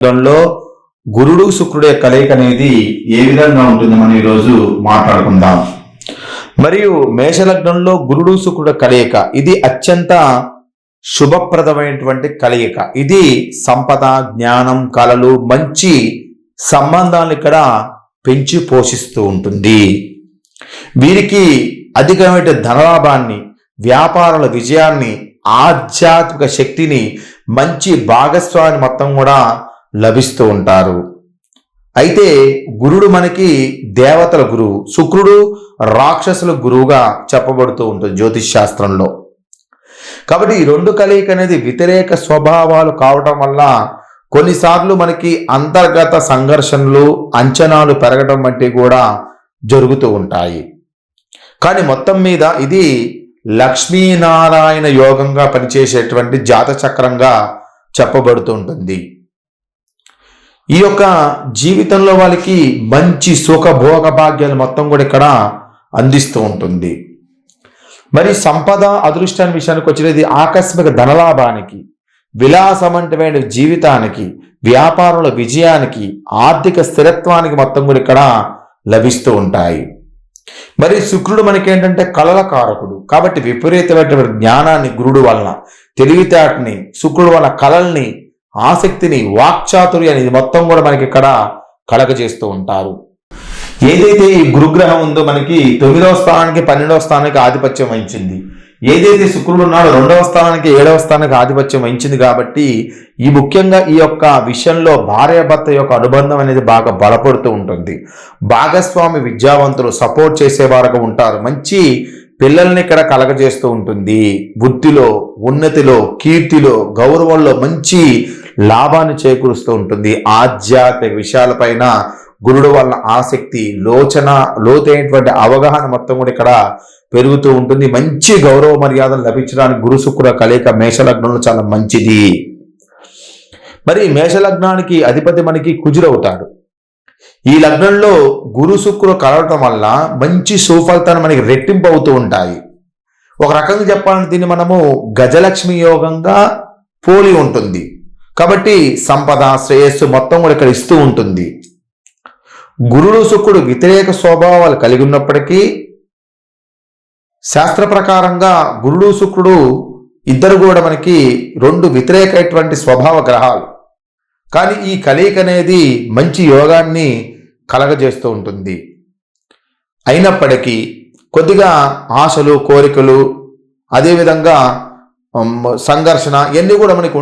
లో గురుడు శుక్రుడే కలయిక అనేది ఏ విధంగా ఉంటుంది మనం ఈరోజు మాట్లాడుకుందాం. మరియు మేషలగ్నంలో గురుడు శుక్రుడు కలయిక ఇది అత్యంత శుభప్రదమైనటువంటి కలయిక. ఇది సంపద, జ్ఞానం, కళలు, మంచి సంబంధాలను ఇక్కడ పెంచి పోషిస్తూ ఉంటుంది. వీరికి అధికమైన ధనలాభాన్ని, వ్యాపారాల విజయాన్ని, ఆధ్యాత్మిక శక్తిని, మంచి భాగస్వామి మొత్తం కూడా లభిస్తూ ఉంటారు. అయితే గురుడు మనకి దేవతల గురువు, శుక్రుడు రాక్షసుల గురువుగా చెప్పబడుతూ ఉంటుంది జ్యోతిష్ శాస్త్రంలో. కాబట్టి ఈ రెండు కలయిక అనేది వ్యతిరేక స్వభావాలు కావటం వల్ల కొన్నిసార్లు మనకి అంతర్గత సంఘర్షణలు, అంచనాలు పెరగడం వంటివి కూడా జరుగుతూ ఉంటాయి. కానీ మొత్తం మీద ఇది లక్ష్మీనారాయణ యోగంగా పనిచేసేటువంటి జాత చక్రంగా చెప్పబడుతూ ఉంటుంది. ఈ యొక్క జీవితంలో వాళ్ళకి మంచి సుఖ భోగ భాగ్యాలు మొత్తం కూడా ఇక్కడ అందిస్తూ ఉంటుంది. మరి సంపద, అదృష్టాన్ని విషయానికి వచ్చినది ఆకస్మిక ధనలాభానికి, విలాసవంతమైన జీవితానికి, వ్యాపారంలో విజయానికి, ఆర్థిక స్థిరత్వానికి మొత్తం కూడా ఇక్కడ లభిస్తూ ఉంటాయి. మరి శుక్రుడు మనకేంటంటే కళల కారకుడు కాబట్టి విపరీతమైన జ్ఞానాన్ని గురుడు వలన, తెలివితేటని, శుక్రుడు వలన కళల్ని, ఆసక్తిని, వాక్చాతుర్యాన్ని ఇది మొత్తం కూడా మనకి ఇక్కడ కలగజేస్తూ ఉంటారు. ఏదైతే ఈ గురుగ్రహం ఉందో మనకి 9వ స్థానానికి 12వ స్థానానికి ఆధిపత్యం వహించింది. ఏదైతే శుక్రుడు ఉన్నాడో 2వ స్థానానికి 7వ స్థానానికి ఆధిపత్యం వహించింది. కాబట్టి ఈ ముఖ్యంగా ఈ యొక్క విషయంలో భార్యాభర్త యొక్క అనుబంధం అనేది బాగా బలపడుతూ ఉంటుంది. భాగస్వామి విద్యావంతులు సపోర్ట్ చేసేవారుగా ఉంటారు. మంచి పిల్లల్ని ఇక్కడ కలగజేస్తూ ఉంటుంది. వృత్తిలో, ఉన్నతిలో, కీర్తిలో, గౌరవంలో మంచి లాభాన్ని చేకూరుస్తూ ఉంటుంది. ఆధ్యాత్మిక విషయాలపైన గురుడు వలన ఆసక్తి, లోతైనటువంటి అవగాహన మొత్తం కూడా ఇక్కడ పెరుగుతూ ఉంటుంది. మంచి గౌరవ మర్యాదలు లభించడానికి గురు శుక్ర కలయిక మేషలగ్నంలో చాలా మంచిది. మరి మేషలగ్నానికి అధిపతి మనకి కుజుడవుతాడు. ఈ లగ్నంలో గురు శుక్రుడు కలవటం వల్ల మంచి సుఫలితాలు మనకి రెట్టింపు అవుతూ ఉంటాయి. ఒక రకంగా చెప్పాలంటే దీన్ని మనము గజలక్ష్మి యోగంగా పోలి ఉంటుంది. కాబట్టి సంపద, శ్రేయస్సు మొత్తం కూడా ఇక్కడ ఇస్తూ ఉంటుంది. గురుడు శుక్రుడు వ్యతిరేక స్వభావాలు కలిగి ఉన్నప్పటికీ శాస్త్ర ప్రకారంగా గురుడు శుక్రుడు ఇద్దరు కూడా మనకి రెండు వ్యతిరేకమైనటువంటి స్వభావ గ్రహాలు. కానీ ఈ కలయిక అనేది మంచి యోగాన్ని కలగజేస్తూ ఉంటుంది. అయినప్పటికీ కొద్దిగా ఆశలు, కోరికలు, అదేవిధంగా సంఘర్షణ ఇవన్నీ కూడా మనకి